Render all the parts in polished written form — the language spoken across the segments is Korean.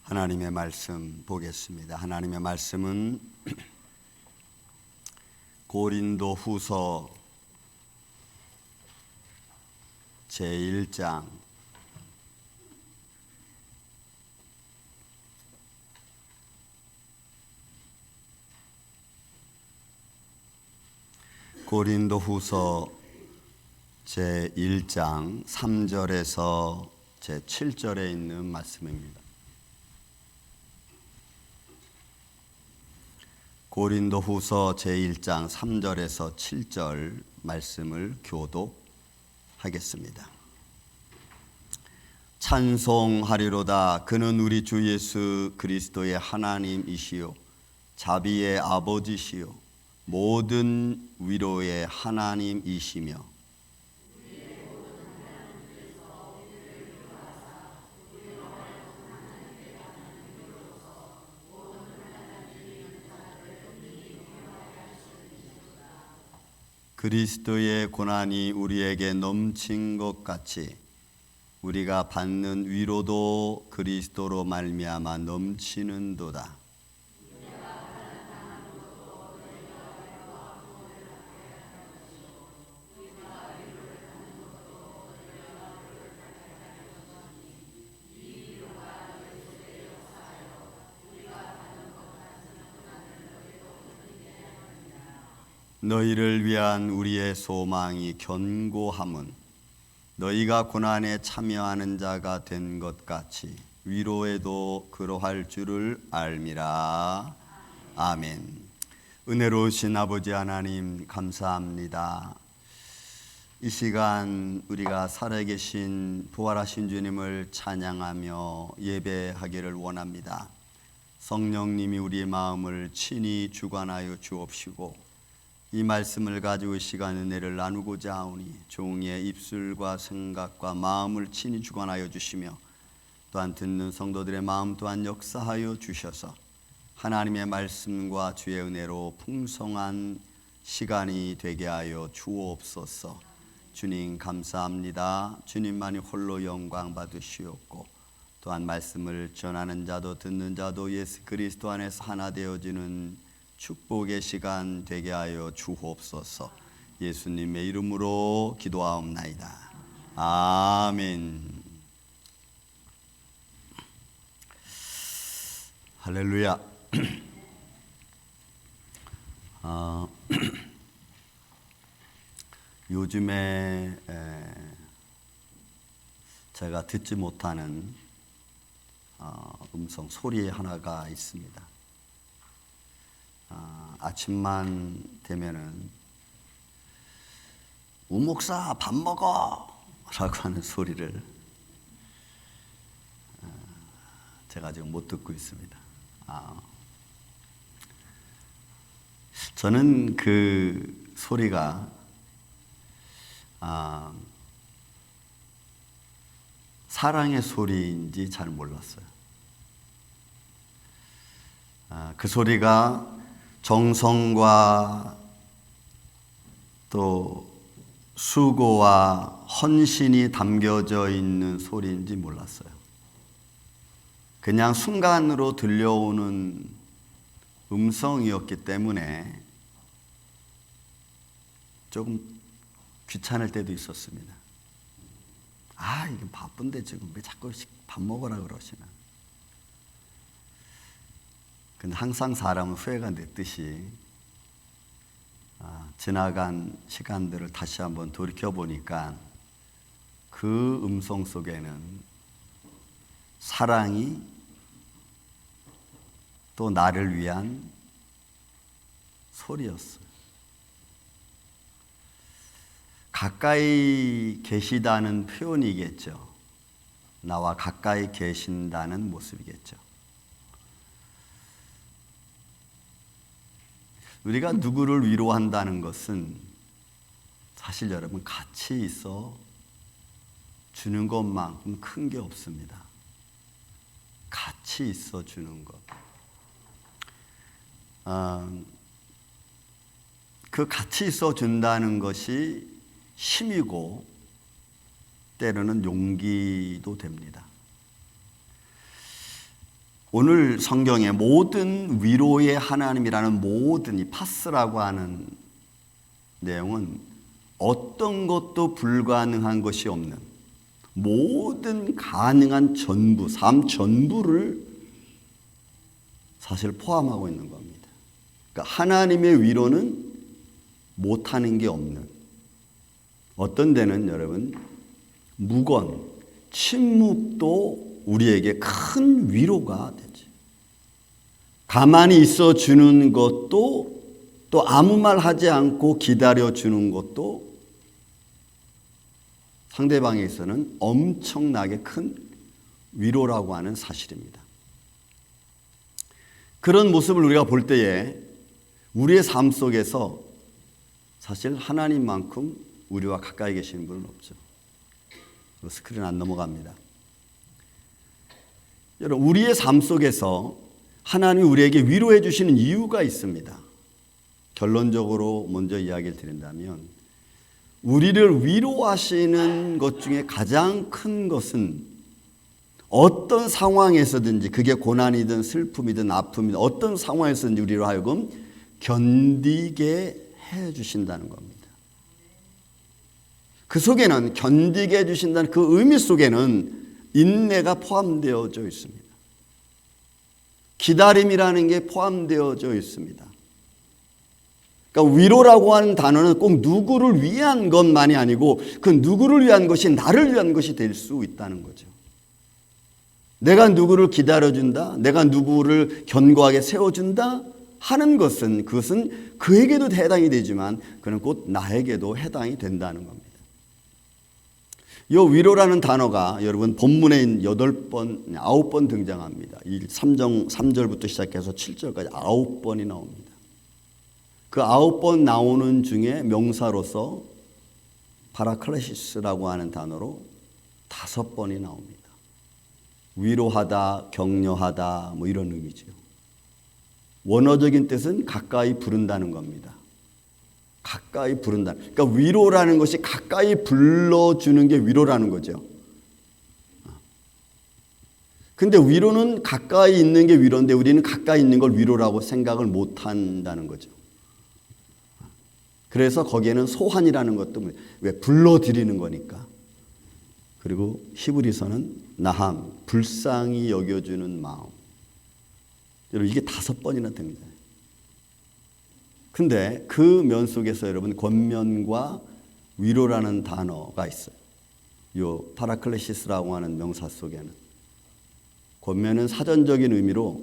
하나님의 말씀 보겠습니다. 하나님의 말씀은 고린도 후서 제1장 고린도 후서 제1장 3절에서 제7절에 있는 말씀입니다. 고린도 후서 제1장 3절에서 7절 말씀을 교독하겠습니다. 찬송하리로다. 그는 우리 주 예수 그리스도의 하나님이시요 자비의 아버지시요 모든 위로의 하나님이시며 그리스도의 고난이 우리에게 넘친 것 같이 우리가 받는 위로도 그리스도로 말미암아 넘치는도다. 너희를 위한 우리의 소망이 견고함은 너희가 고난에 참여하는 자가 된 것 같이 위로에도 그러할 줄을 알미라. 아멘. 은혜로우신 아버지 하나님 감사합니다. 이 시간 우리가 살아계신 부활하신 주님을 찬양하며 예배하기를 원합니다. 성령님이 우리의 마음을 친히 주관하여 주옵시고 이 말씀을 가지고 이 시간 은혜를 나누고자 하오니 종의 입술과 생각과 마음을 친히 주관하여 주시며 또한 듣는 성도들의 마음 또한 역사하여 주셔서 하나님의 말씀과 주의 은혜로 풍성한 시간이 되게 하여 주옵소서. 주님 감사합니다. 주님만이 홀로 영광 받으시옵고 또한 말씀을 전하는 자도 듣는 자도 예수 그리스도 안에서 하나 되어지는 축복의 시간 되게 하여 주옵소서. 예수님의 이름으로 기도하옵나이다. 아멘. 할렐루야. 요즘에 제가 듣지 못하는 음성 소리 하나가 있습니다. 아침만 되면은 우목사 밥 먹어 라고 하는 소리를 제가 지금 못 듣고 있습니다. 저는 그 소리가 사랑의 소리인지 잘 몰랐어요. 그 소리가 정성과 또 수고와 헌신이 담겨져 있는 소리인지 몰랐어요. 그냥 순간으로 들려오는 음성이었기 때문에 조금 귀찮을 때도 있었습니다. 이게 바쁜데 지금 왜 자꾸 밥 먹으라 그러시나. 근데 항상 사람은 후회가 됐듯이 지나간 시간들을 다시 한번 돌이켜보니까 그 음성 속에는 사랑이 또 나를 위한 소리였어요. 가까이 계시다는 표현이겠죠. 나와 가까이 계신다는 모습이겠죠. 우리가 누구를 위로한다는 것은 사실 여러분 같이 있어 주는 것만큼 큰 게 없습니다. 같이 있어 주는 것. 그 같이 있어 준다는 것이 힘이고 때로는 용기도 됩니다. 오늘 성경의 모든 위로의 하나님이라는 모든 이 파스라고 하는 내용은 어떤 것도 불가능한 것이 없는 모든 가능한 전부, 삶 전부를 사실 포함하고 있는 겁니다. 그러니까 하나님의 위로는 못하는 게 없는, 어떤 데는 여러분 무건, 침묵도 우리에게 큰 위로가 되죠. 가만히 있어 주는 것도, 또 아무 말 하지 않고 기다려 주는 것도 상대방에게서는 엄청나게 큰 위로라고 하는 사실입니다. 그런 모습을 우리가 볼 때에 우리의 삶 속에서 사실 하나님만큼 우리와 가까이 계시는 분은 없죠. 스크린 안 넘어갑니다. 여러분, 우리의 삶 속에서 하나님이 우리에게 위로해 주시는 이유가 있습니다. 결론적으로 먼저 이야기를 드린다면, 우리를 위로하시는 것 중에 가장 큰 것은 어떤 상황에서든지, 그게 고난이든 슬픔이든 아픔이든 어떤 상황에서든지 우리로 하여금 견디게 해 주신다는 겁니다. 그 속에는, 견디게 해 주신다는 그 의미 속에는 인내가 포함되어져 있습니다. 기다림이라는 게 포함되어져 있습니다. 그러니까 위로라고 하는 단어는 꼭 누구를 위한 것만이 아니고 그 누구를 위한 것이 나를 위한 것이 될 수 있다는 거죠. 내가 누구를 기다려준다, 내가 누구를 견고하게 세워준다 하는 것은, 그것은 그에게도 해당이 되지만 그는 곧 나에게도 해당이 된다는 겁니다. 이 위로라는 단어가 여러분 본문에 8번, 9번 등장합니다. 3절부터 시작해서 7절까지 9번이 나옵니다. 그 9번 나오는 중에 명사로서 파라클레시스라고 하는 단어로 5번이 나옵니다. 위로하다, 격려하다, 뭐 이런 의미죠. 원어적인 뜻은 가까이 부른다는 겁니다. 가까이 부른다. 그러니까 위로라는 것이 가까이 불러주는 게 위로라는 거죠. 근데 위로는 가까이 있는 게 위로인데 우리는 가까이 있는 걸 위로라고 생각을 못 한다는 거죠. 그래서 거기에는 소환이라는 것도 왜 불러드리는 거니까. 그리고 히브리서는 나함, 불쌍히 여겨주는 마음. 여러분, 이게 5번이나 등장해요. 근데 그 면 속에서 여러분 권면과 위로라는 단어가 있어요. 요 파라클레시스라고 하는 명사 속에는 권면은 사전적인 의미로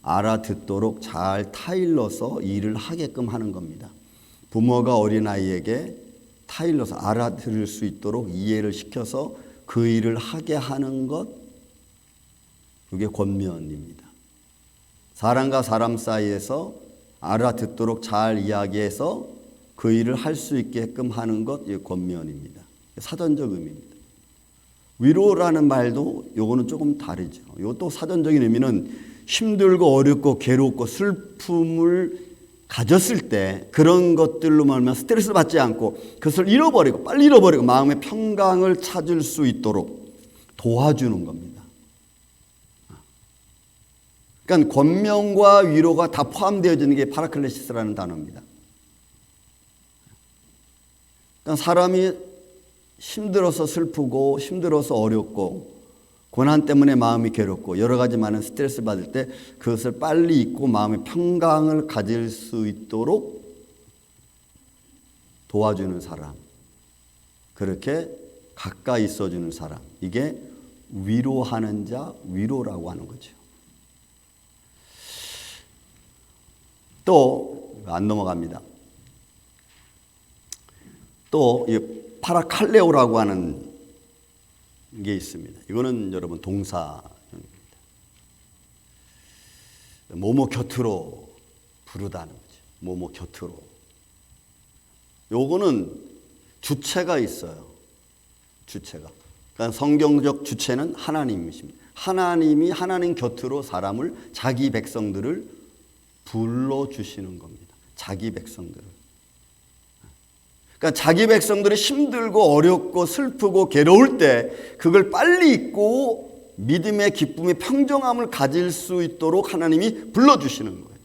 알아듣도록 잘 타일러서 일을 하게끔 하는 겁니다. 부모가 어린아이에게 타일러서 알아들을 수 있도록 이해를 시켜서 그 일을 하게 하는 것, 그게 권면입니다. 사람과 사람 사이에서 알아듣도록 잘 이야기해서 그 일을 할 수 있게끔 하는 것, 이 권면입니다. 사전적 의미입니다. 위로라는 말도 요거는 조금 다르죠. 이것도 사전적인 의미는 힘들고 어렵고 괴롭고 슬픔을 가졌을 때 그런 것들로 말하면 스트레스 받지 않고 그것을 잃어버리고 빨리 잃어버리고 마음의 평강을 찾을 수 있도록 도와주는 겁니다. 그러니까 권면과 위로가 다 포함되어지는 게 파라클레시스라는 단어입니다. 그러니까 사람이 힘들어서 슬프고 힘들어서 어렵고 고난 때문에 마음이 괴롭고 여러 가지 많은 스트레스 받을 때 그것을 빨리 잊고 마음의 평강을 가질 수 있도록 도와주는 사람, 그렇게 가까이 있어주는 사람, 이게 위로하는 자, 위로라고 하는 거죠. 또 안 넘어갑니다. 또 이 파라칼레오라고 하는 게 있습니다. 이거는 여러분 동사입니다. 뭐뭐 곁으로 부르다는 거죠. 뭐뭐 곁으로. 요거는 주체가 있어요. 주체가. 그러니까 성경적 주체는 하나님이십니다. 하나님이 하나님 곁으로 사람을, 자기 백성들을 불러주시는 겁니다. 자기 백성들을. 그러니까 자기 백성들이 힘들고 어렵고 슬프고 괴로울 때 그걸 빨리 잊고 믿음의 기쁨의 평정함을 가질 수 있도록 하나님이 불러주시는 거예요.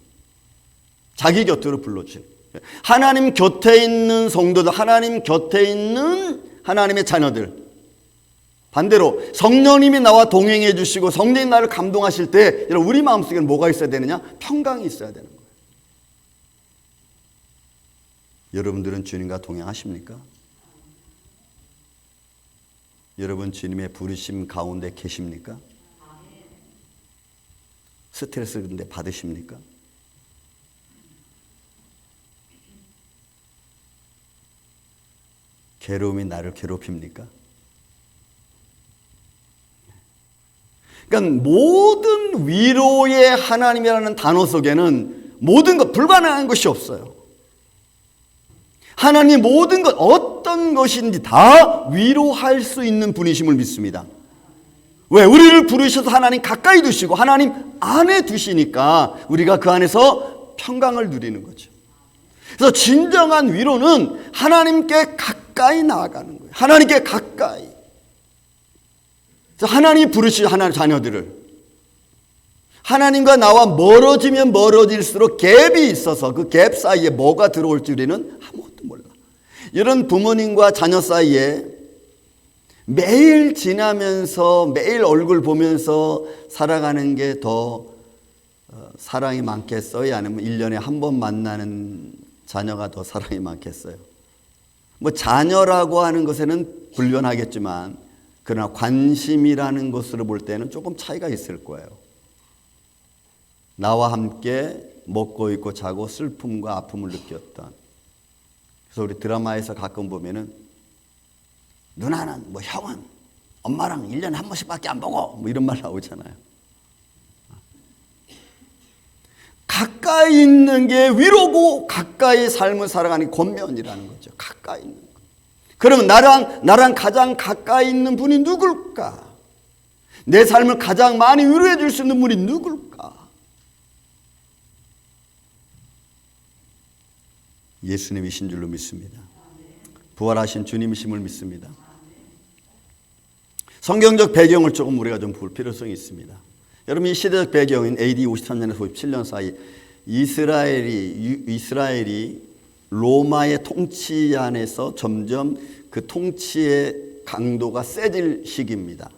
자기 곁으로 불러주시는 거예요. 하나님 곁에 있는 성도들, 하나님 곁에 있는 하나님의 자녀들, 반대로 성령님이 나와 동행해 주시고 성령님 나를 감동하실 때 여러분 우리 마음속에는 뭐가 있어야 되느냐? 평강이 있어야 되는 거예요. 여러분들은 주님과 동행하십니까? 여러분 주님의 부르심 가운데 계십니까? 스트레스 근데 받으십니까? 괴로움이 나를 괴롭힙니까? 그러니까 모든 위로의 하나님이라는 단어 속에는 모든 것, 불가능한 것이 없어요. 하나님 모든 것, 어떤 것인지 다 위로할 수 있는 분이심을 믿습니다. 왜? 우리를 부르셔서 하나님 가까이 두시고 하나님 안에 두시니까 우리가 그 안에서 평강을 누리는 거죠. 그래서 진정한 위로는 하나님께 가까이 나아가는 거예요. 하나님께 가까이. 하나님이 부르시죠. 하나님 자녀들을. 하나님과 나와 멀어지면 멀어질수록 갭이 있어서 그 갭 사이에 뭐가 들어올지 우리는 아무것도 몰라. 이런 부모님과 자녀 사이에 매일 지나면서 매일 얼굴 보면서 살아가는 게 더 사랑이 많겠어요? 아니면 1년에 한 번 만나는 자녀가 더 사랑이 많겠어요? 뭐 자녀라고 하는 것에는 불변하겠지만 그러나 관심이라는 것으로 볼 때는 조금 차이가 있을 거예요. 나와 함께 먹고 입고 자고 슬픔과 아픔을 느꼈던. 그래서 우리 드라마에서 가끔 보면은 누나는 뭐 형은 엄마랑 1년에 한 번씩밖에 안 보고 뭐 이런 말 나오잖아요. 가까이 있는 게 위로고 가까이 삶을 살아가는 권면이라는 거죠. 가까이 있는 거. 그러면 나랑 가장 가까이 있는 분이 누굴까? 내 삶을 가장 많이 위로해 줄 수 있는 분이 누굴까? 예수님이신 줄로 믿습니다. 부활하신 주님이심을 믿습니다. 성경적 배경을 조금 우리가 좀 볼 필요성이 있습니다. 여러분 이 시대적 배경인 AD 53년에서 57년 사이 이스라엘이 로마의 통치 안에서 점점 그 통치의 강도가 세질 시기입니다.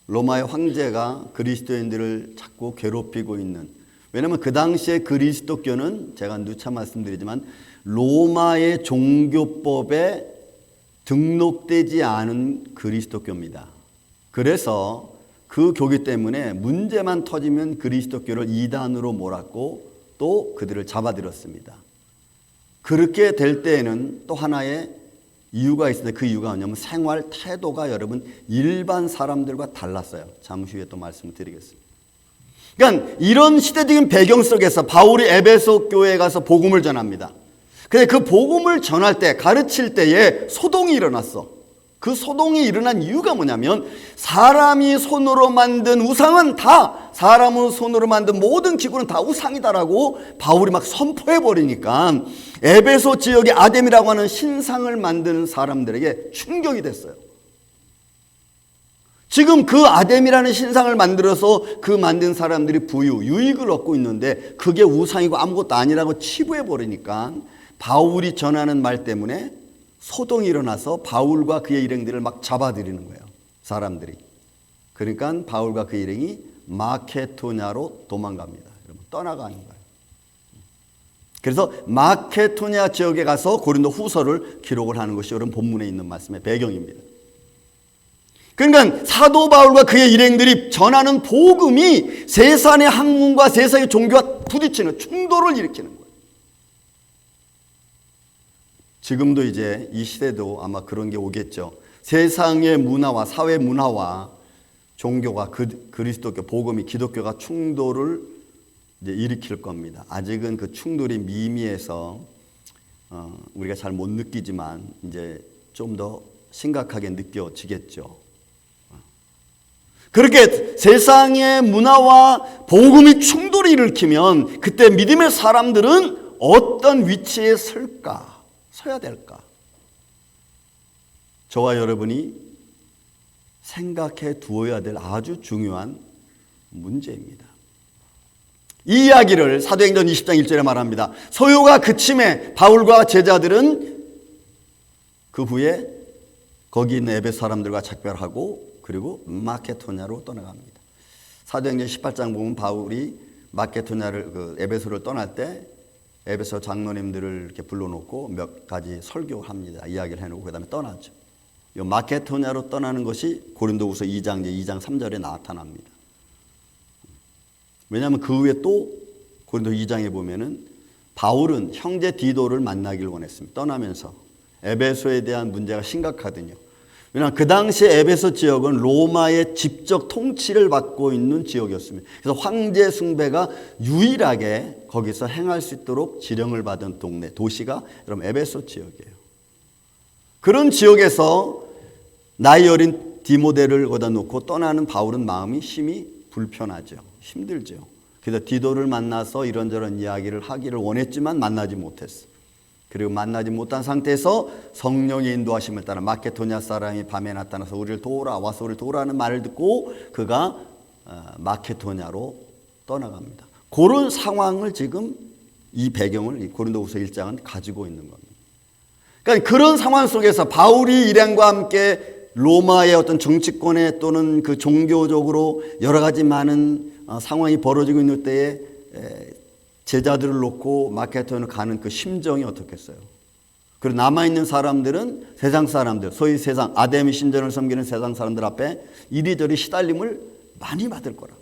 로마의 황제가 그리스도인들을 자꾸 괴롭히고 있는, 왜냐하면 그 당시에 그리스도교는 제가 누차 말씀드리지만 로마의 종교법에 등록되지 않은 그리스도교입니다. 그래서 그 교기 때문에 문제만 터지면 그리스도교를 이단으로 몰았고 또 그들을 잡아들였습니다. 그렇게 될 때에는 또 하나의 이유가 있는데 그 이유가 뭐냐면 생활 태도가 여러분 일반 사람들과 달랐어요. 잠시 후에 또 말씀을 드리겠습니다. 그러니까 이런 시대적인 배경 속에서 바울이 에베소 교회에 가서 복음을 전합니다. 근데 그 복음을 전할 때, 가르칠 때에 소동이 일어났어. 그 소동이 일어난 이유가 뭐냐면 사람이 손으로 만든 우상은 다, 사람으로 손으로 만든 모든 기구는 다 우상이다라고 바울이 막 선포해 버리니까 에베소 지역의 아뎀이라고 하는 신상을 만드는 사람들에게 충격이 됐어요. 지금 그 아뎀이라는 신상을 만들어서 그 만든 사람들이 부유, 유익을 얻고 있는데 그게 우상이고 아무것도 아니라고 치부해 버리니까 바울이 전하는 말 때문에 소동이 일어나서 바울과 그의 일행들을 막 잡아들이는 거예요. 사람들이. 그러니까 바울과 그 일행이 마케도냐로 도망갑니다. 여러분 떠나가는 거예요. 그래서 마케도냐 지역에 가서 고린도 후서를 기록을 하는 것이 여러분 본문에 있는 말씀의 배경입니다. 그러니까 사도 바울과 그의 일행들이 전하는 복음이 세상의 학문과 세상의 종교와 부딪히는 충돌을 일으키는 거예요. 지금도 이제 이 시대도 아마 그런 게 오겠죠. 세상의 문화와 사회 문화와 종교가 그리스도교 복음이 기독교가 충돌을 이제 일으킬 겁니다. 아직은 그 충돌이 미미해서 우리가 잘 못 느끼지만 이제 좀 더 심각하게 느껴지겠죠. 그렇게 세상의 문화와 복음이 충돌을 일으키면 그때 믿음의 사람들은 어떤 위치에 서야 될까? 저와 여러분이 생각해 두어야 될 아주 중요한 문제입니다. 이 이야기를 사도행전 20장 1절에 말합니다. 소요가 그침에 바울과 제자들은 그 후에 거기 있는 에베소 사람들과 작별하고 그리고 마케도냐로 떠나갑니다. 사도행전 18장 보면 바울이 마케도냐를 에베소를 떠날 때 에베소 장로님들을 이렇게 불러놓고 몇 가지 설교를 합니다. 이야기를 해놓고 그다음에 떠나죠. 이 마케도냐로 떠나는 것이 고린도후서 2장 3절에 나타납니다. 왜냐하면 그 후에 또 고린도 2장에 보면은 바울은 형제 디도를 만나길 원했습니다. 떠나면서 에베소에 대한 문제가 심각하거든요. 왜냐하면 그 당시에 에베소 지역은 로마의 직접 통치를 받고 있는 지역이었습니다. 그래서 황제 숭배가 유일하게 거기서 행할 수 있도록 지령을 받은 동네, 도시가 여러분 에베소 지역이에요. 그런 지역에서 나이 어린 디모데를 거다 놓고 떠나는 바울은 마음이 심히 불편하죠. 힘들죠. 그래서 디도를 만나서 이런저런 이야기를 하기를 원했지만 만나지 못했어. 그리고 만나지 못한 상태에서 성령의 인도하심을 따라 마케도냐 사람이 밤에 나타나서 우리를 도우라, 와서 우리를 도우라는 말을 듣고 그가 마케도냐로 떠나갑니다. 그런 상황을 지금 이 배경을 고린도후서 1장은 가지고 있는 겁니다. 그러니까 그런 상황 속에서 바울이 일행과 함께 로마의 어떤 정치권에 또는 그 종교적으로 여러 가지 많은 상황이 벌어지고 있는 때에 제자들을 놓고 마케도냐로 가는 그 심정이 어떻겠어요? 그리고 남아있는 사람들은 세상 사람들, 소위 세상 아데미 신전을 섬기는 세상 사람들 앞에 이리저리 시달림을 많이 받을 거라고.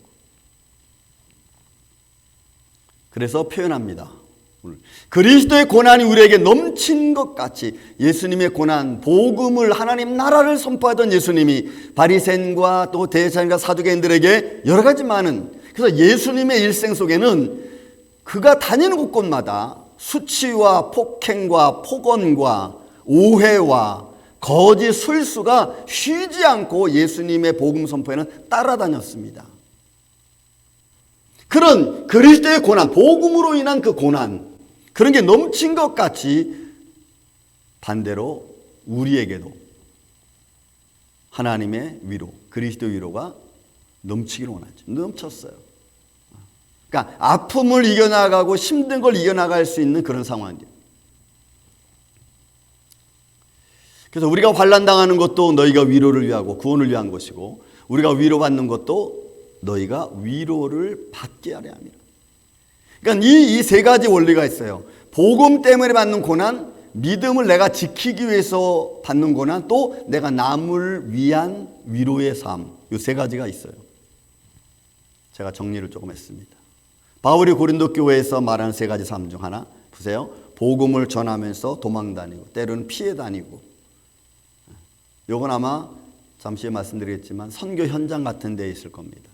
그래서 표현합니다. 그리스도의 고난이 우리에게 넘친 것 같이 예수님의 고난, 복음을 하나님 나라를 선포하던 예수님이 바리새인과 또 대제사장과 사두개인들에게 여러 가지 많은, 그래서 예수님의 일생 속에는 그가 다니는 곳곳마다 수치와 폭행과 폭언과 오해와 거짓 술수가 쉬지 않고 예수님의 복음 선포에는 따라다녔습니다. 그런 그리스도의 고난, 복음으로 인한 그 고난, 그런 게 넘친 것 같이 반대로 우리에게도 하나님의 위로, 그리스도의 위로가 넘치기를 원하죠. 넘쳤어요. 그러니까 아픔을 이겨나가고 힘든 걸 이겨나갈 수 있는 그런 상황이에요. 그래서 우리가 환난당하는 것도 너희가 위로를 위하고 구원을 위한 것이고, 우리가 위로받는 것도 너희가 위로를 받게 하려 함이라. 그러니까 이 세 가지 원리가 있어요. 복음 때문에 받는 고난, 믿음을 내가 지키기 위해서 받는 고난, 또 내가 남을 위한 위로의 삶, 이 세 가지가 있어요. 제가 정리를 조금 했습니다. 바울이 고린도 교회에서 말하는 세 가지 삶 중 하나 보세요. 복음을 전하면서 도망 다니고 때로는 피해 다니고, 이건 아마 잠시 말씀드리겠지만 선교 현장 같은 데 있을 겁니다.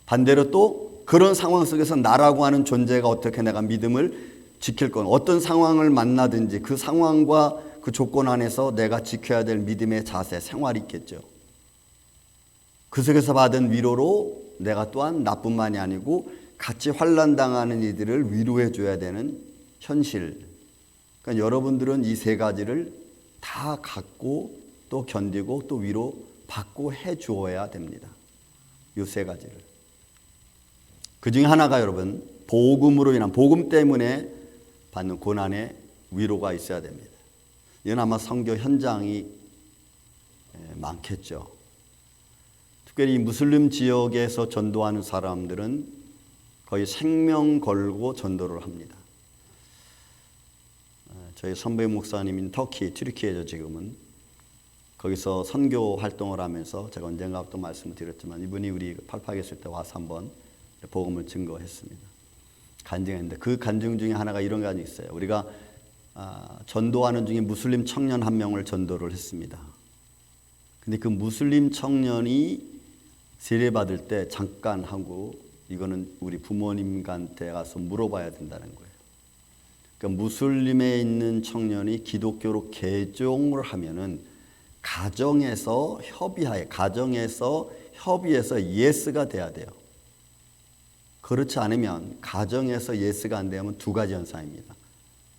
반대로 또 그런 상황 속에서 나라고 하는 존재가 어떻게 내가 믿음을 지킬 건, 어떤 상황을 만나든지 그 상황과 그 조건 안에서 내가 지켜야 될 믿음의 자세, 생활이 있겠죠. 그 속에서 받은 위로로 내가 또한 나뿐만이 아니고 같이 환난당하는 이들을 위로해 줘야 되는 현실. 그러니까 여러분들은 이 세 가지를 다 갖고 또 견디고 또 위로 받고 해 주어야 됩니다. 이 세 가지를. 그 중에 하나가 여러분, 복음으로 인한, 복음 때문에 받는 고난의 위로가 있어야 됩니다. 이건 아마 선교 현장이 많겠죠. 특별히 무슬림 지역에서 전도하는 사람들은 거의 생명 걸고 전도를 합니다. 저희 선배 목사님인 터키, 튀르키예죠 지금은. 거기서 선교 활동을 하면서 제가 언젠가 또 말씀을 드렸지만 이분이 우리 팔팍 있을 때 와서 한번 복음을 증거했습니다. 간증했는데 그 간증 중에 하나가 이런 간증이 있어요. 우리가 전도하는 중에 무슬림 청년 한 명을 전도를 했습니다. 근데 그 무슬림 청년이 세례받을 때 잠깐 하고, 이거는 우리 부모님한테 가서 물어봐야 된다는 거예요. 그러니까 무슬림에 있는 청년이 기독교로 개종을 하면은 가정에서 협의해서 예스가 돼야 돼요. 그렇지 않으면, 가정에서 예스가 안 되면 두 가지 현상입니다.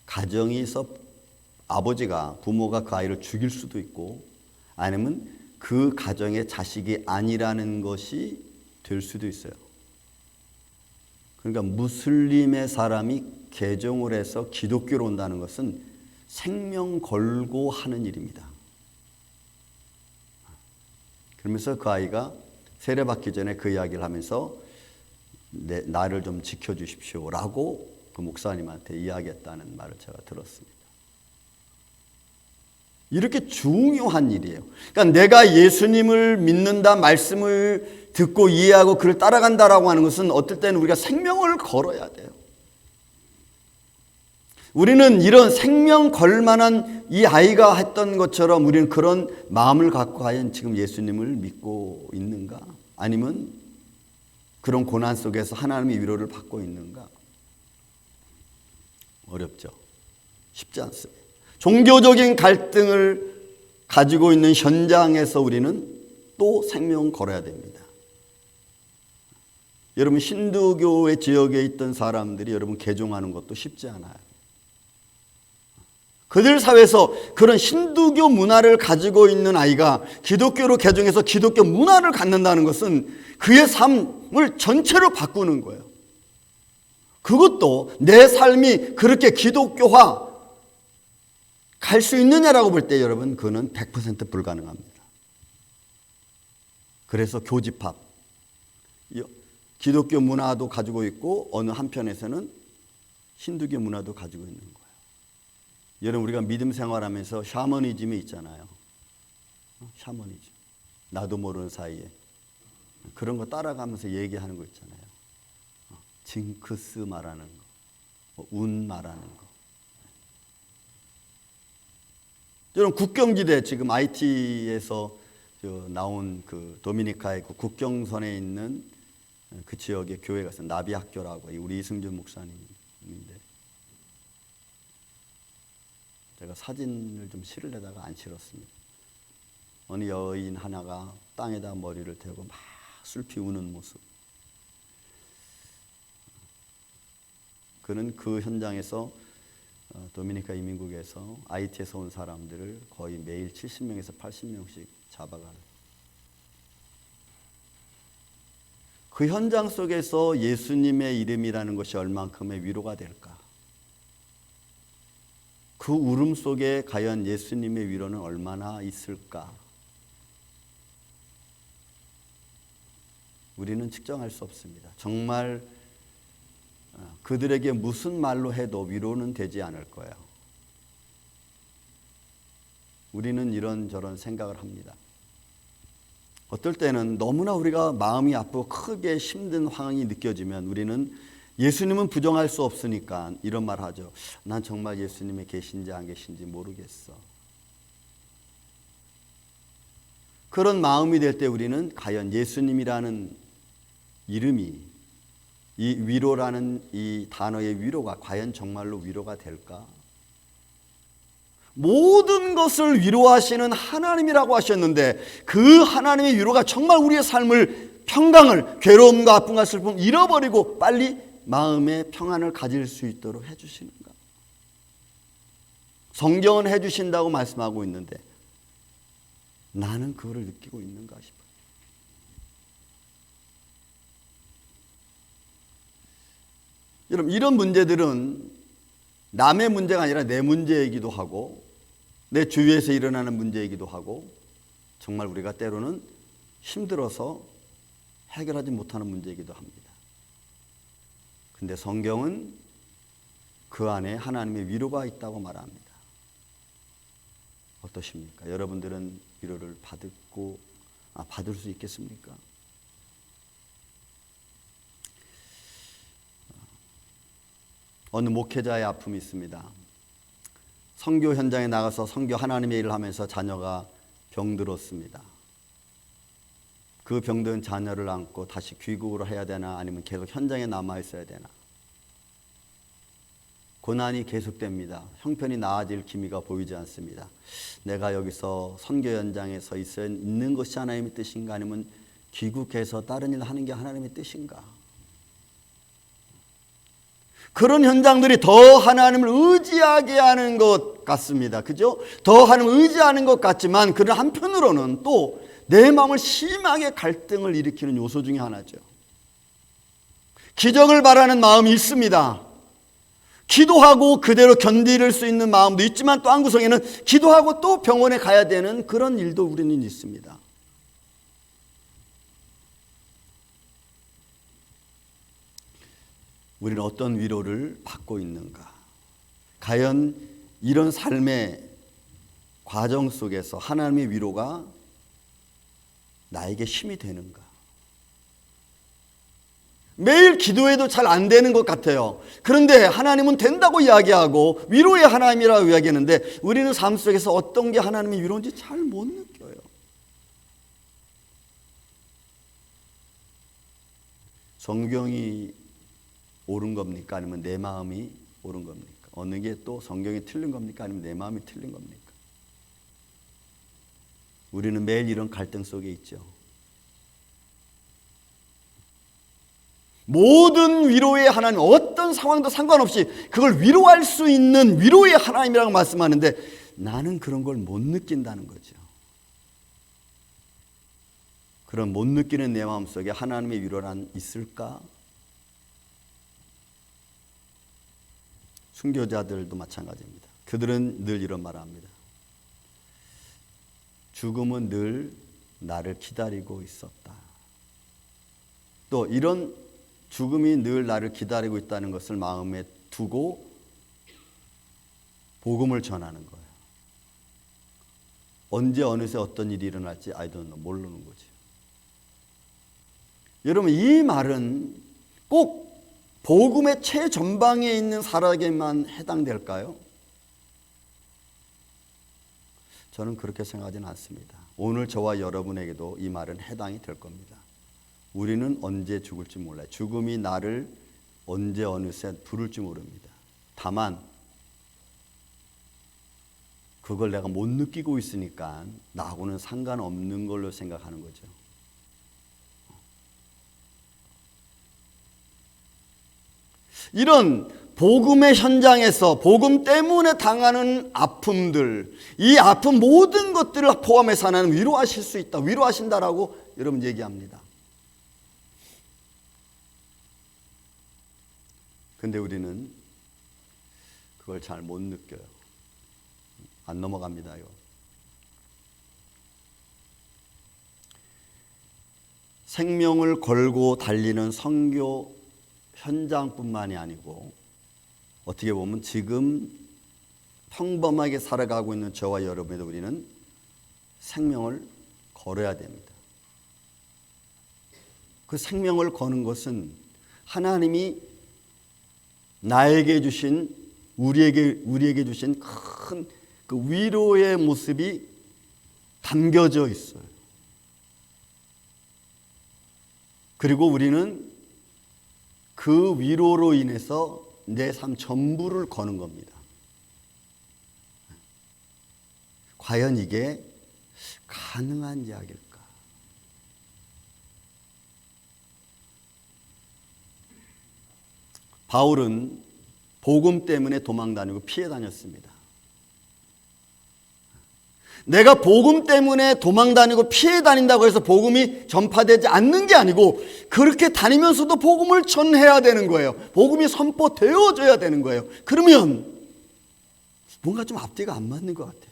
가정에서 부모가 그 아이를 죽일 수도 있고, 아니면 그 가정의 자식이 아니라는 것이 될 수도 있어요. 그러니까 무슬림의 사람이 개종을 해서 기독교로 온다는 것은 생명 걸고 하는 일입니다. 그러면서 그 아이가 세례받기 전에 그 이야기를 하면서 나를 좀 지켜주십시오 라고 그 목사님한테 이야기했다는 말을 제가 들었습니다. 이렇게 중요한 일이에요. 그러니까 내가 예수님을 믿는다, 말씀을 듣고 이해하고 그를 따라간다라고 하는 것은 어떨 때는 우리가 생명을 걸어야 돼요. 우리는 이런 생명 걸만한 이 아이가 했던 것처럼 우리는 그런 마음을 갖고 과연 지금 예수님을 믿고 있는가? 아니면 그런 고난 속에서 하나님의 위로를 받고 있는가? 어렵죠. 쉽지 않습니다. 종교적인 갈등을 가지고 있는 현장에서 우리는 또 생명 걸어야 됩니다. 여러분 힌두교의 지역에 있던 사람들이 여러분 개종하는 것도 쉽지 않아요. 그들 사회에서 그런 힌두교 문화를 가지고 있는 아이가 기독교로 개종해서 기독교 문화를 갖는다는 것은 그의 삶을 전체로 바꾸는 거예요. 그것도 내 삶이 그렇게 기독교화 갈 수 있느냐라고 볼 때 여러분 그는 100% 불가능합니다. 그래서 교집합, 기독교 문화도 가지고 있고 어느 한편에서는 힌두교 문화도 가지고 있는 거예요. 여러분 우리가 믿음 생활하면서 샤머니즘이 있잖아요. 샤머니즘. 나도 모르는 사이에 그런 거 따라가면서 얘기하는 거 있잖아요. 징크스 말하는 거, 운 말하는 거. 여러분 국경지대 지금 IT에서 나온 그 도미니카의 그 국경선에 있는 그 지역의 교회가 있어요. 나비학교라고 우리 이승준 목사님인데 제가 사진을 좀 실으려다가 안 실었습니다. 어느 여인 하나가 땅에다 머리를 대고 막 슬피 우는 모습. 그는 그 현장에서 도미니카 이민국에서 IT에서 온 사람들을 거의 매일 70명에서 80명씩 잡아가는 그 현장 속에서 예수님의 이름이라는 것이 얼만큼의 위로가 될까? 그 울음 속에 과연 예수님의 위로는 얼마나 있을까? 우리는 측정할 수 없습니다. 정말 그들에게 무슨 말로 해도 위로는 되지 않을 거예요. 우리는 이런저런 생각을 합니다. 어떨 때는 너무나 우리가 마음이 아프고 크게 힘든 상황이 느껴지면 우리는 예수님은 부정할 수 없으니까 이런 말 하죠. 난 정말 예수님이 계신지 안 계신지 모르겠어. 그런 마음이 될 때 우리는 과연 예수님이라는 이름이 이 위로라는 이 단어의 위로가 과연 정말로 위로가 될까? 모든 것을 위로하시는 하나님이라고 하셨는데 그 하나님의 위로가 정말 우리의 삶을 평강을 괴로움과 아픔과 슬픔 잃어버리고 빨리 마음의 평안을 가질 수 있도록 해주시는가? 성경은 해주신다고 말씀하고 있는데 나는 그거를 느끼고 있는가 싶어요. 여러분 이런 문제들은 남의 문제가 아니라 내 문제이기도 하고 내 주위에서 일어나는 문제이기도 하고 정말 우리가 때로는 힘들어서 해결하지 못하는 문제이기도 합니다. 근데 성경은 그 안에 하나님의 위로가 있다고 말합니다. 어떠십니까? 여러분들은 위로를 받을 수 있겠습니까? 어느 목회자의 아픔이 있습니다. 선교 현장에 나가서 선교 하나님의 일을 하면서 자녀가 병들었습니다. 그 병든 자녀를 안고 다시 귀국을 해야 되나 아니면 계속 현장에 남아 있어야 되나. 고난이 계속됩니다. 형편이 나아질 기미가 보이지 않습니다. 내가 여기서 선교 현장에 서 있는 것이 하나님의 뜻인가 아니면 귀국해서 다른 일을 하는 게 하나님의 뜻인가. 그런 현장들이 더 하나님을 의지하게 하는 것 같습니다. 그죠? 더 하나님을 의지하는 것 같지만 그런 한편으로는 또 내 마음을 심하게 갈등을 일으키는 요소 중에 하나죠. 기적을 바라는 마음이 있습니다. 기도하고 그대로 견딜 수 있는 마음도 있지만 또 한 구석에는 기도하고 또 병원에 가야 되는 그런 일도 우리는 있습니다. 우리는 어떤 위로를 받고 있는가? 과연 이런 삶의 과정 속에서 하나님의 위로가 나에게 힘이 되는가? 매일 기도해도 잘 안 되는 것 같아요. 그런데 하나님은 된다고 이야기하고 위로의 하나님이라고 이야기하는데 우리는 삶 속에서 어떤 게 하나님의 위로인지 잘 못 느껴요. 성경이 옳은 겁니까? 아니면 내 마음이 옳은 겁니까? 어느 게 또 성경이 틀린 겁니까? 아니면 내 마음이 틀린 겁니까? 우리는 매일 이런 갈등 속에 있죠. 모든 위로의 하나님, 어떤 상황도 상관없이 그걸 위로할 수 있는 위로의 하나님이라고 말씀하는데 나는 그런 걸 못 느낀다는 거죠. 그런 못 느끼는 내 마음속에 하나님의 위로란 있을까? 순교자들도 마찬가지입니다. 그들은 늘 이런 말을 합니다. 죽음은 늘 나를 기다리고 있었다. 또 이런 죽음이 늘 나를 기다리고 있다는 것을 마음에 두고 복음을 전하는 거예요. 언제 어느새 어떤 일이 일어날지 I don't know, 모르는 거죠. 여러분 이 말은 꼭 복음의 최전방에 있는 사람에게만 해당될까요? 저는 그렇게 생각하지는 않습니다. 오늘 저와 여러분에게도 이 말은 해당이 될 겁니다. 우리는 언제 죽을지 몰라요. 죽음이 나를 언제 어느새 부를지 모릅니다. 다만 그걸 내가 못 느끼고 있으니까 나하고는 상관없는 걸로 생각하는 거죠. 이런 복음의 현장에서 복음 때문에 당하는 아픔들, 이 아픔 모든 것들을 포함해서 하나님 위로하실 수 있다, 위로하신다라고 여러분 얘기합니다. 근데 우리는 그걸 잘 못 느껴요. 안 넘어갑니다요. 생명을 걸고 달리는 선교 현장뿐만이 아니고 어떻게 보면 지금 평범하게 살아가고 있는 저와 여러분에도 우리는 생명을 걸어야 됩니다. 그 생명을 거는 것은 하나님이 나에게 주신 우리에게 주신 큰 그 위로의 모습이 담겨져 있어요. 그리고 우리는 그 위로로 인해서 내 삶 전부를 거는 겁니다. 과연 이게 가능한 이야기일까? 바울은 복음 때문에 도망 다니고 피해 다녔습니다. 내가 복음 때문에 도망 다니고 피해 다닌다고 해서 복음이 전파되지 않는 게 아니고 그렇게 다니면서도 복음을 전해야 되는 거예요. 복음이 선포되어져야 되는 거예요. 그러면 뭔가 좀 앞뒤가 안 맞는 것 같아요.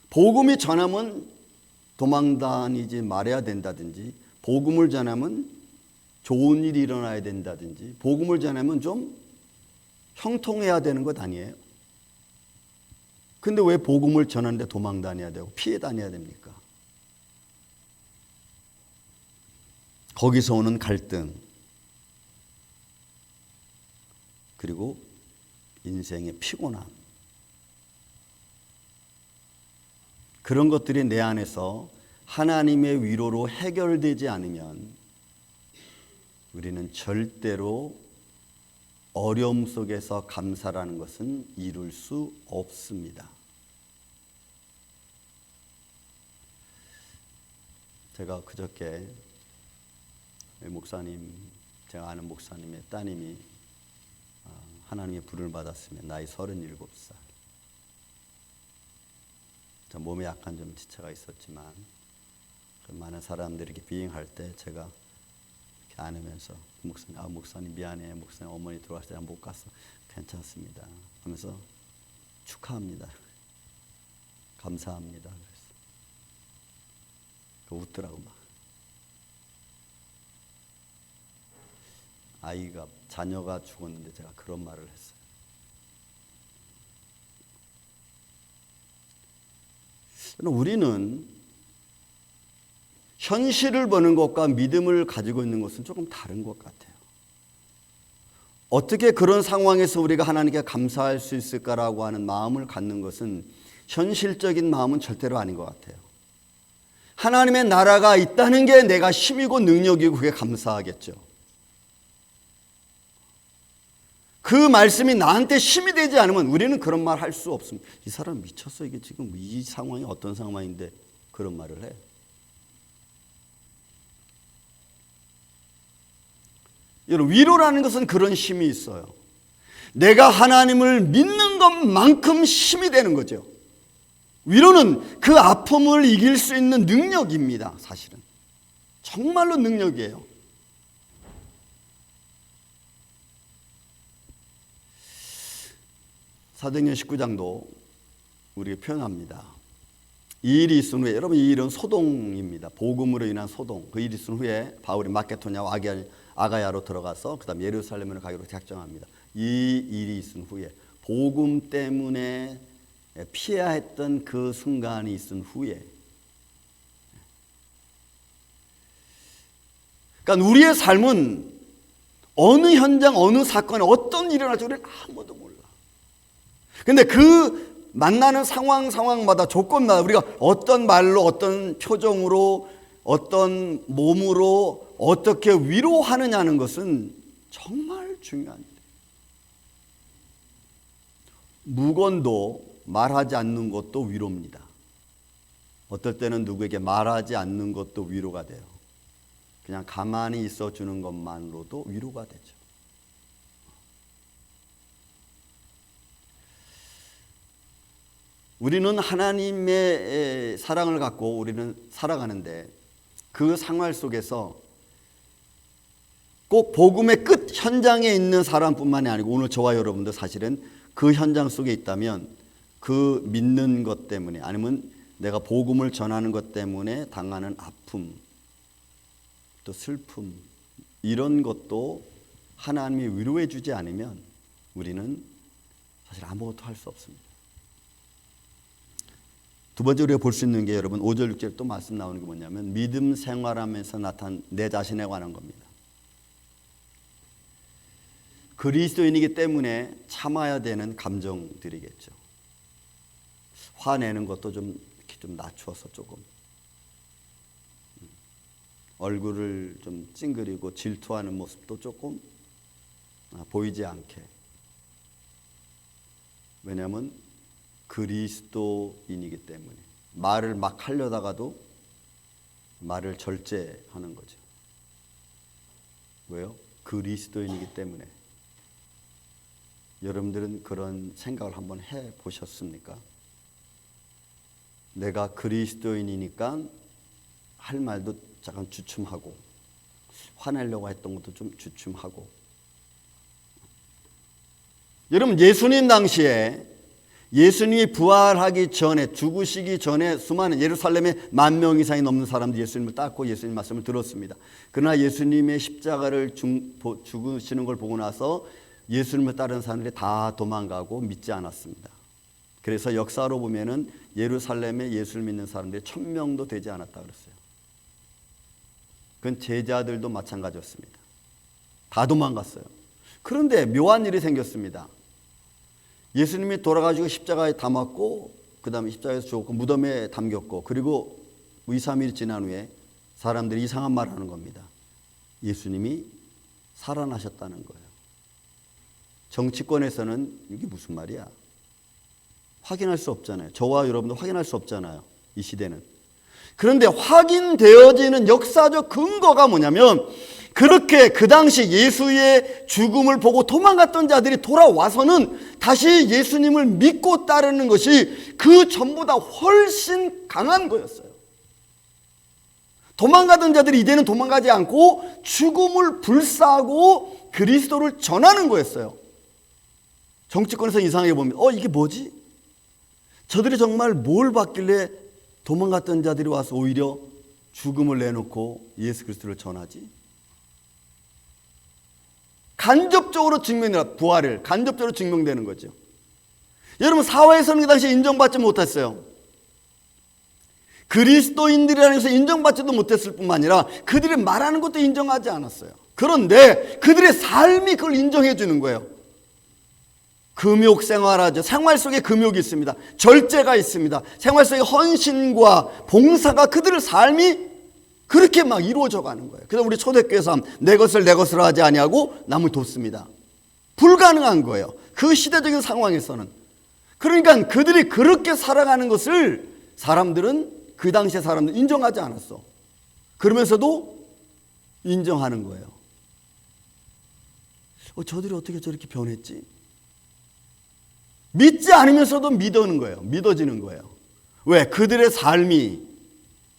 복음이 전하면 도망 다니지 말아야 된다든지 복음을 전하면 좋은 일이 일어나야 된다든지 복음을 전하면 좀 형통해야 되는 것 아니에요? 근데 왜 복음을 전하는데 도망 다녀야 되고 피해 다녀야 됩니까? 거기서 오는 갈등 그리고 인생의 피곤함 그런 것들이 내 안에서 하나님의 위로로 해결되지 않으면 우리는 절대로 어려움 속에서 감사라는 것은 이룰 수 없습니다. 제가 그저께 목사님, 제가 아는 목사님의 따님이 하나님의 부름을 받았으면 나이 37살. 저 몸에 약간 좀 지체가 있었지만 많은 사람들이 이렇게 비행할 때 제가 이렇게 안으면서 목사님 미안해, 목사님 어머니 돌아가실 때 못 갔어, 괜찮습니다 하면서 축하합니다, 감사합니다 그랬어. 웃더라고. 막 자녀가 죽었는데 제가 그런 말을 했어요. 우리는 현실을 보는 것과 믿음을 가지고 있는 것은 조금 다른 것 같아요. 어떻게 그런 상황에서 우리가 하나님께 감사할 수 있을까라고 하는 마음을 갖는 것은 현실적인 마음은 절대로 아닌 것 같아요. 하나님의 나라가 있다는 게 내가 힘이고 능력이고 그게 감사하겠죠. 그 말씀이 나한테 힘이 되지 않으면 우리는 그런 말 할 수 없습니다. 이 사람 미쳤어. 이게 지금 이 상황이 어떤 상황인데 그런 말을 해. 여러분, 위로라는 것은 그런 힘이 있어요. 내가 하나님을 믿는 것만큼 힘이 되는 거죠. 위로는 그 아픔을 이길 수 있는 능력입니다. 사실은 정말로 능력이에요. 사도행전 19장도 우리가 표현합니다. 이 일이 있은 후에, 여러분 이 일은 소동입니다. 복음으로 인한 소동. 그 일이 있은 후에 바울이 마케도냐와 아가야로 들어가서 그 다음 예루살렘으로 가기로 작정합니다. 이 일이 있은 후에, 복음 때문에 피해야 했던 그 순간이 있은 후에, 그러니까 우리의 삶은 어느 현장, 어느 사건에 어떤 일이 일어날지 우리는 아무도 몰라. 근데 그 만나는 상황마다 조건마다 우리가 어떤 말로, 어떤 표정으로, 어떤 몸으로 어떻게 위로하느냐는 것은 정말 중요한 일이에요. 무건도 말하지 않는 것도 위로입니다. 어떨 때는 누구에게 말하지 않는 것도 위로가 돼요. 그냥 가만히 있어주는 것만으로도 위로가 되죠. 우리는 하나님의 사랑을 갖고 우리는 살아가는데 그 생활 속에서 꼭 복음의 끝 현장에 있는 사람뿐만이 아니고 오늘 저와 여러분도 사실은 그 현장 속에 있다면 그 믿는 것 때문에 아니면 내가 복음을 전하는 것 때문에 당하는 아픔, 또 슬픔, 이런 것도 하나님이 위로해 주지 않으면 우리는 사실 아무것도 할 수 없습니다. 두 번째 우리가 볼 수 있는 게 여러분 5절 6절 또 말씀 나오는 게 뭐냐면 믿음 생활하면서 나타난 내 자신에 관한 겁니다. 그리스도인이기 때문에 참아야 되는 감정들이겠죠. 화내는 것도 좀 이렇게 좀 낮추어서 조금 얼굴을 좀 찡그리고 질투하는 모습도 조금 보이지 않게. 왜냐하면 그리스도인이기 때문에 말을 막 하려다가도 말을 절제하는 거죠. 왜요? 그리스도인이기 때문에. 여러분들은 그런 생각을 한번 해보셨습니까? 내가 그리스도인이니까 할 말도 잠깐 주춤하고 화내려고 했던 것도 좀 주춤하고. 여러분 예수님 당시에 예수님이 부활하기 전에 죽으시기 전에 수많은 예루살렘에 10,000명 이상이 넘는 사람들이 예수님을 따랐고 예수님 말씀을 들었습니다. 그러나 예수님의 십자가를 죽으시는 걸 보고 나서 예수님을 따르는 사람들이 다 도망가고 믿지 않았습니다. 그래서 역사로 보면은 예루살렘에 예수를 믿는 사람들이 1,000명도 되지 않았다 그랬어요. 그건 제자들도 마찬가지였습니다. 다 도망갔어요. 그런데 묘한 일이 생겼습니다. 예수님이 돌아가시고 십자가에 담았고 그 다음에 십자가에서 죽었고 무덤에 담겼고 그리고 2, 3일 지난 후에 사람들이 이상한 말을 하는 겁니다. 예수님이 살아나셨다는 거예요. 정치권에서는 이게 무슨 말이야? 확인할 수 없잖아요. 저와 여러분도 확인할 수 없잖아요. 이 시대는. 그런데 확인되어지는 역사적 근거가 뭐냐면 그렇게 그 당시 예수의 죽음을 보고 도망갔던 자들이 돌아와서는 다시 예수님을 믿고 따르는 것이 그 전보다 훨씬 강한 거였어요. 도망가던 자들이 이제는 도망가지 않고 죽음을 불사하고 그리스도를 전하는 거였어요. 정치권에서 이상하게 보면 이게 뭐지? 저들이 정말 뭘 받길래 도망갔던 자들이 와서 오히려 죽음을 내놓고 예수 그리스도를 전하지? 간접적으로 부활을 간접적으로 증명되는 거죠. 여러분, 사회에서는 그 당시에 인정받지 못했어요. 그리스도인들이라는 것을 인정받지도 못했을 뿐만 아니라 그들이 말하는 것도 인정하지 않았어요. 그런데 그들의 삶이 그걸 인정해 주는 거예요. 금욕 생활하죠. 생활 속에 금욕이 있습니다. 절제가 있습니다. 생활 속에 헌신과 봉사가 그들의 삶이 그렇게 막 이루어져 가는 거예요. 그래서 우리 초대교회에서 내 것을 내 것으로 하지 아니하고 남을 돕습니다. 불가능한 거예요. 그 시대적인 상황에서는. 그러니까 그들이 그렇게 살아가는 것을 사람들은, 그 당시의 사람들은 인정하지 않았어. 그러면서도 인정하는 거예요. 저들이 어떻게 저렇게 변했지? 믿지 않으면서도 믿어는 거예요. 믿어지는 거예요. 왜? 그들의 삶이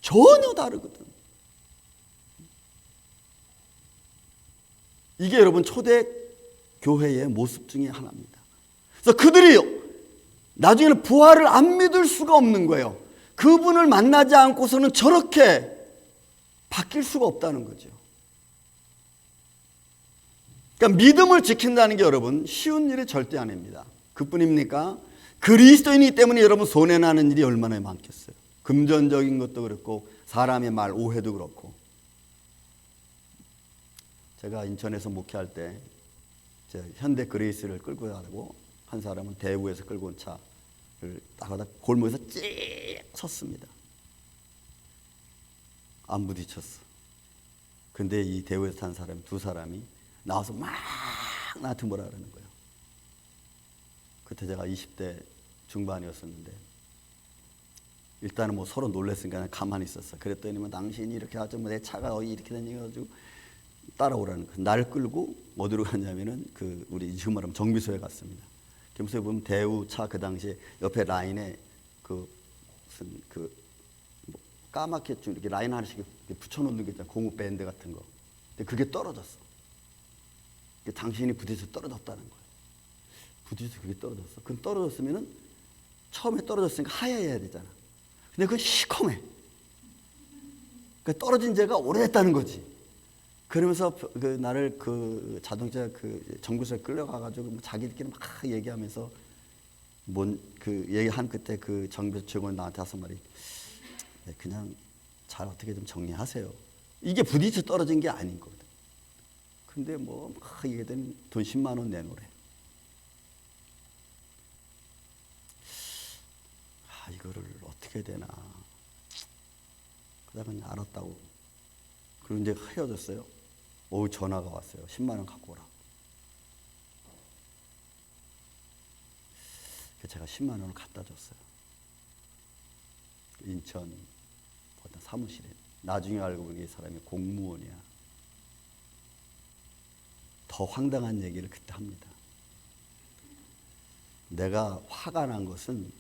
전혀 다르거든. 이게 여러분 초대 교회의 모습 중에 하나입니다. 그래서 그들이 나중에는 부활을 안 믿을 수가 없는 거예요. 그분을 만나지 않고서는 저렇게 바뀔 수가 없다는 거죠. 그러니까 믿음을 지킨다는 게 여러분 쉬운 일이 절대 아닙니다. 그뿐입니까? 그리스도인이기 때문에 여러분 손해나는 일이 얼마나 많겠어요. 금전적인 것도 그렇고 사람의 말 오해도 그렇고. 제가 인천에서 목회할 때 현대 그레이스를 끌고 가고 한 사람은 대구에서 끌고 온 차를 딱 하다 골목에서 쭉 섰습니다. 안 부딪혔어. 근데 이 대구에서 탄 사람이 두 사람이 나와서 막 나한테 뭐라 그러는 거예요. 그때 제가 20대 중반이었었는데 일단은 뭐 서로 놀랬으니까 가만히 있었어. 그랬더니 뭐 당신이 이렇게 하죠. 뭐 내 차가 이렇게 다녀가지고 따라오라는 거예요. 나를 끌고 어디로 갔냐면은 우리 지금 말하면 정비소에 갔습니다. 정비소에 보면 대우 차 그 당시에 옆에 라인에 무슨 뭐 까맣게 좀 이렇게 라인 하나씩 붙여놓는 게 있잖아요. 고무 밴드 같은 거. 근데 그게 떨어졌어. 당신이 부딪혀서 떨어졌다는 거예요. 부딪혀서 그게 떨어졌어. 그럼 떨어졌으면은 처음에 떨어졌으니까 하얘야 되잖아. 근데 그건 시커매. 그러니까 떨어진 지가 오래됐다는 거지. 그러면서 나를 자동차 정비소에 끌려가가지고 자기들끼리 막 얘기하면서 얘기한 그때 그 정비소 직원 나한테 하서 말이 그냥 잘 어떻게 좀 정리하세요. 이게 부딪혀 떨어진 게 아닌 거거든. 근데 뭐 막 얘기하더니 돈 10만 원 내놓으래. 이거를 어떻게 해야 되나. 그다음에 알았다고. 그리고 이제 헤어졌어요. 오후 전화가 왔어요. 10만 원 갖고 오라. 제가 10만 원을 갖다 줬어요. 인천 어떤 사무실에. 나중에 알고 보니 이 사람이 공무원이야. 더 황당한 얘기를 그때 합니다. 내가 화가 난 것은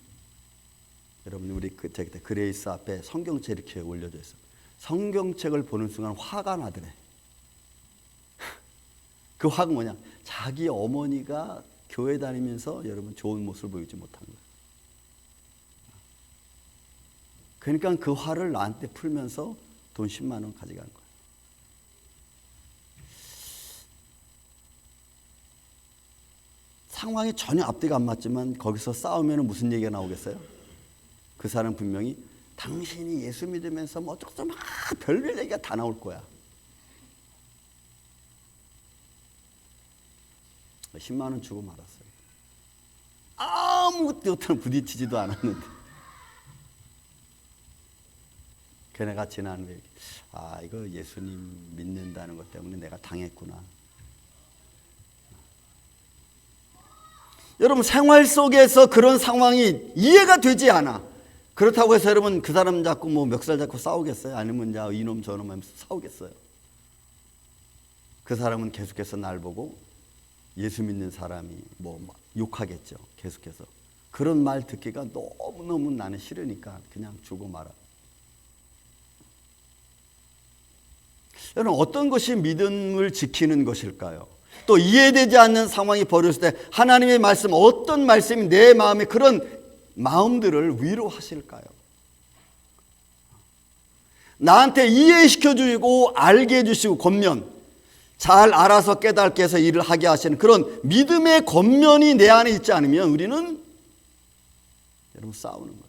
여러분 우리 그때 그레이스 앞에 성경책 이렇게 올려져 있어. 성경책을 보는 순간 화가 나더래. 그 화가 뭐냐? 자기 어머니가 교회 다니면서 여러분 좋은 모습을 보이지 못한 거예요. 그러니까 그 화를 나한테 풀면서 돈 10만 원 가져간 거예요. 상황이 전혀 앞뒤가 안 맞지만 거기서 싸우면 무슨 얘기가 나오겠어요? 그 사람 분명히 당신이 예수 믿으면서 뭐 어쩌고 막 별별 얘기가 다 나올 거야. 10만 원 주고 말았어요. 아무것도 부딪히지도 않았는데. 걔네가 지난 후에 이거 예수님 믿는다는 것 때문에 내가 당했구나. 여러분 생활 속에서 그런 상황이 이해가 되지 않아. 그렇다고 해서 여러분 그 사람 잡고 뭐 멱살 잡고 싸우겠어요? 아니면 이놈 저놈 하면서 싸우겠어요? 그 사람은 계속해서 날 보고 예수 믿는 사람이 뭐 욕하겠죠. 계속해서. 그런 말 듣기가 너무너무 나는 싫으니까 그냥 주고 말아. 여러분, 어떤 것이 믿음을 지키는 것일까요? 또 이해되지 않는 상황이 벌어졌을 때 하나님의 말씀, 어떤 말씀이 내 마음에 그런 마음들을 위로하실까요? 나한테 이해시켜 주시고 알게 해주시고 권면, 잘 알아서 깨닫게 해서 일을 하게 하시는 그런 믿음의 권면이 내 안에 있지 않으면 우리는 여러분 싸우는 거예요.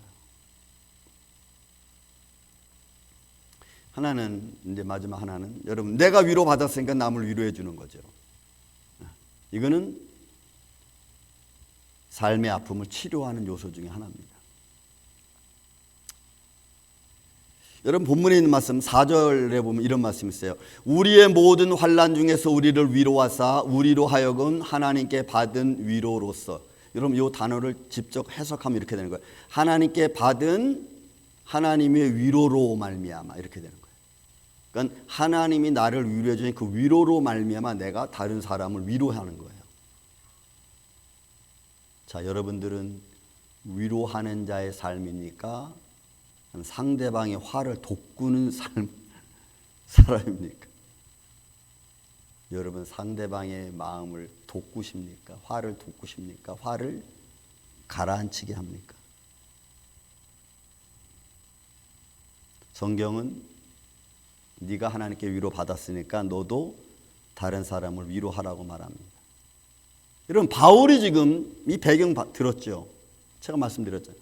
하나는, 이제 마지막 하나는, 여러분 내가 위로받았으니까 남을 위로해 주는 거죠. 이거는 삶의 아픔을 치료하는 요소 중에 하나입니다. 여러분 본문에 있는 말씀 4절에 보면 이런 말씀이 있어요. 우리의 모든 환난 중에서 우리를 위로하사 우리로 하여금 하나님께 받은 위로로서. 여러분 이 단어를 직접 해석하면 이렇게 되는 거예요. 하나님께 받은 하나님의 위로로 말미암아, 이렇게 되는 거예요. 그러니까 하나님이 나를 위로해 주신 그 위로로 말미암아 내가 다른 사람을 위로하는 거예요. 자, 여러분들은 위로하는 자의 삶입니까? 상대방의 화를 돋구는 사람입니까? 여러분 상대방의 마음을 돋구십니까? 화를 돋구십니까? 화를 가라앉히게 합니까? 성경은 네가 하나님께 위로받았으니까 너도 다른 사람을 위로하라고 말합니다. 여러분 바울이 지금 이 배경 들었죠? 제가 말씀드렸죠.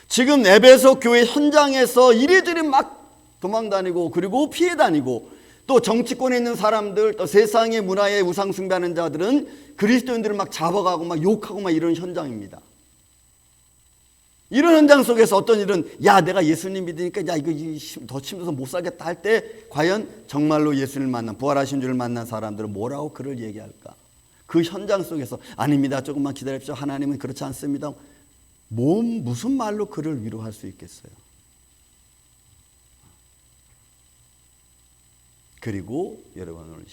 지금 에베소 교회 현장에서 이리저리 막 도망다니고 그리고 피해 다니고 또 정치권에 있는 사람들 또 세상의 문화에 우상 숭배하는 자들은 그리스도인들을 막 잡아가고 막 욕하고 막 이런 현장입니다. 이런 현장 속에서 어떤 일은 야 내가 예수님 믿으니까 야 이거 더 힘들어서 못 살겠다 할 때 과연 정말로 예수님을 만난 부활하신 주를 만난 사람들은 뭐라고 그를 얘기할까? 그 현장 속에서 아닙니다. 조금만 기다립시오. 하나님은 그렇지 않습니다. 무슨 말로 그를 위로할 수 있겠어요? 그리고 여러분 오늘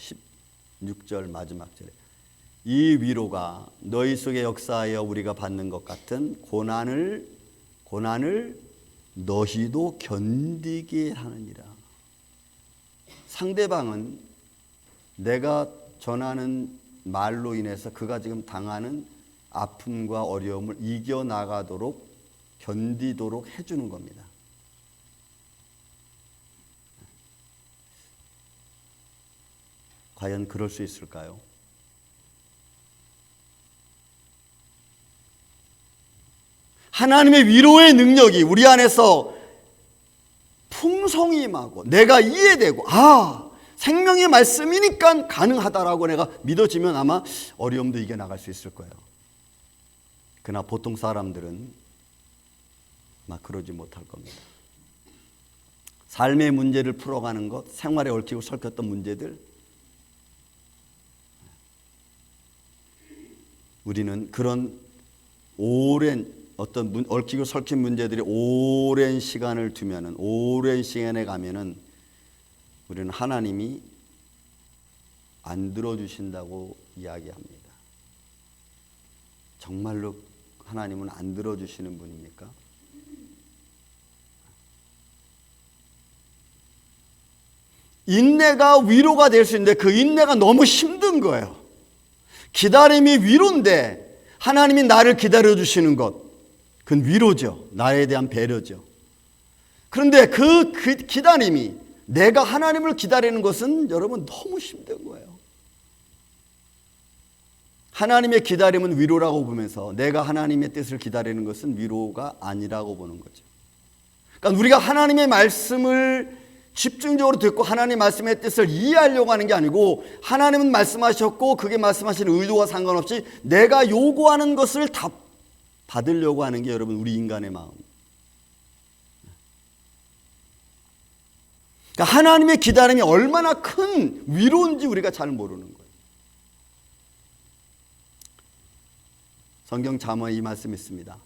16절 마지막 절에 이 위로가 너희 속에 역사하여 우리가 받는 것 같은 고난을 너희도 견디게 하느니라. 상대방은 내가 전하는 말로 인해서 그가 지금 당하는 아픔과 어려움을 이겨나가도록 견디도록 해주는 겁니다. 과연 그럴 수 있을까요? 하나님의 위로의 능력이 우리 안에서 풍성히 임하고 내가 이해되고 생명의 말씀이니까 가능하다라고 내가 믿어지면 아마 어려움도 이겨나갈 수 있을 거예요. 그러나 보통 사람들은 막 그러지 못할 겁니다. 삶의 문제를 풀어가는 것, 생활에 얽히고 설켰던 문제들, 우리는 그런 오랜 어떤 얽히고 설킨 문제들이 오랜 시간을 두면은, 오랜 시간에 가면은 우리는 하나님이 안 들어주신다고 이야기합니다. 정말로 하나님은 안 들어주시는 분입니까? 인내가 위로가 될 수 있는데 그 인내가 너무 힘든 거예요. 기다림이 위로인데 하나님이 나를 기다려주시는 것, 그건 위로죠. 나에 대한 배려죠. 그런데 그 기다림이, 내가 하나님을 기다리는 것은 여러분 너무 힘든 거예요. 하나님의 기다림은 위로라고 보면서 내가 하나님의 뜻을 기다리는 것은 위로가 아니라고 보는 거죠. 그러니까 우리가 하나님의 말씀을 집중적으로 듣고 하나님의 말씀의 뜻을 이해하려고 하는 게 아니고, 하나님은 말씀하셨고 그게 말씀하시는 의도와 상관없이 내가 요구하는 것을 다 받으려고 하는 게 여러분 우리 인간의 마음. 그러니까 하나님의 기다림이 얼마나 큰 위로인지 우리가 잘 모르는 거예요. 성경 잠언에 이 말씀이 있습니다.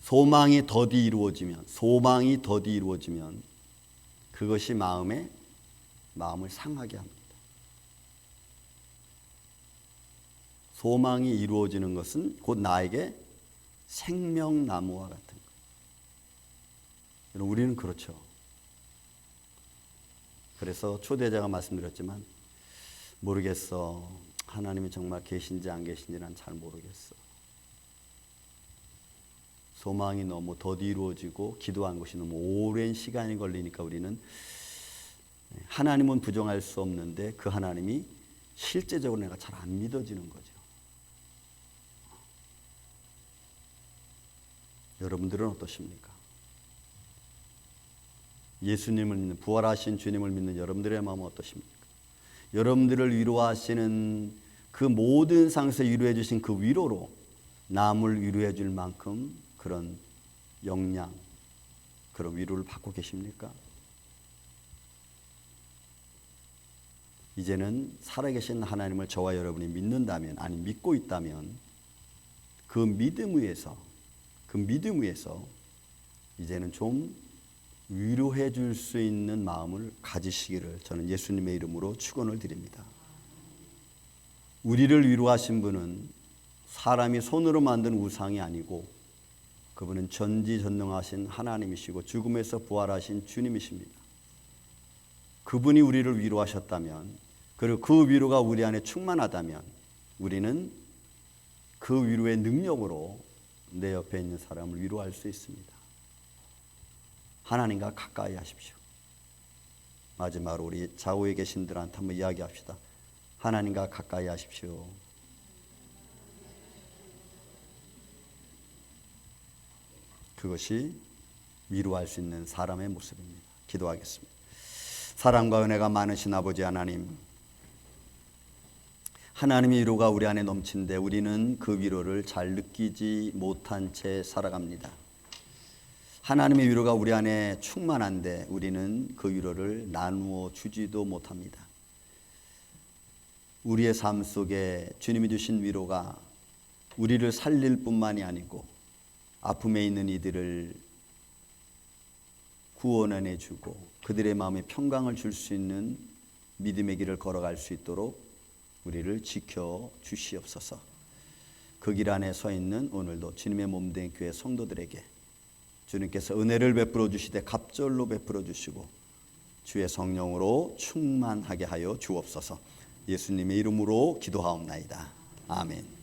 소망이 더디 이루어지면 그것이 마음을 상하게 합니다. 소망이 이루어지는 것은 곧 나에게 생명나무와 같은 거예요. 여러분, 우리는 그렇죠. 그래서 초대자가 말씀드렸지만 모르겠어. 하나님이 정말 계신지 안 계신지 난 잘 모르겠어. 소망이 너무 더 이루어지고 기도한 것이 너무 오랜 시간이 걸리니까 우리는 하나님은 부정할 수 없는데 그 하나님이 실제적으로 내가 잘 안 믿어지는 거죠. 여러분들은 어떠십니까? 예수님을 믿는, 부활하신 주님을 믿는 여러분들의 마음은 어떠십니까? 여러분들을 위로하시는 그 모든 상황에서 위로해 주신 그 위로로 남을 위로해 줄 만큼 그런 역량, 그런 위로를 받고 계십니까? 이제는 살아계신 하나님을 저와 여러분이 믿는다면, 아니 믿고 있다면 그 믿음 위에서 이제는 좀 위로해 줄 수 있는 마음을 가지시기를 저는 예수님의 이름으로 축원을 드립니다. 우리를 위로하신 분은 사람이 손으로 만든 우상이 아니고 그분은 전지전능하신 하나님이시고 죽음에서 부활하신 주님이십니다. 그분이 우리를 위로하셨다면, 그리고 그 위로가 우리 안에 충만하다면 우리는 그 위로의 능력으로 내 옆에 있는 사람을 위로할 수 있습니다. 하나님과 가까이 하십시오. 마지막으로 우리 좌우에 계신 분들한테 한번 이야기합시다. 하나님과 가까이 하십시오. 그것이 위로할 수 있는 사람의 모습입니다. 기도하겠습니다. 사랑과 은혜가 많으신 아버지 하나님, 하나님의 위로가 우리 안에 넘치는데 우리는 그 위로를 잘 느끼지 못한 채 살아갑니다. 하나님의 위로가 우리 안에 충만한데 우리는 그 위로를 나누어 주지도 못합니다. 우리의 삶 속에 주님이 주신 위로가 우리를 살릴 뿐만이 아니고 아픔에 있는 이들을 구원해 주고 그들의 마음에 평강을 줄 수 있는 믿음의 길을 걸어갈 수 있도록 우리를 지켜 주시옵소서. 그 길 안에 서 있는 오늘도 주님의 몸된 교회 성도들에게 주님께서 은혜를 베풀어 주시되 갑절로 베풀어 주시고 주의 성령으로 충만하게 하여 주옵소서. 예수님의 이름으로 기도하옵나이다. 아멘.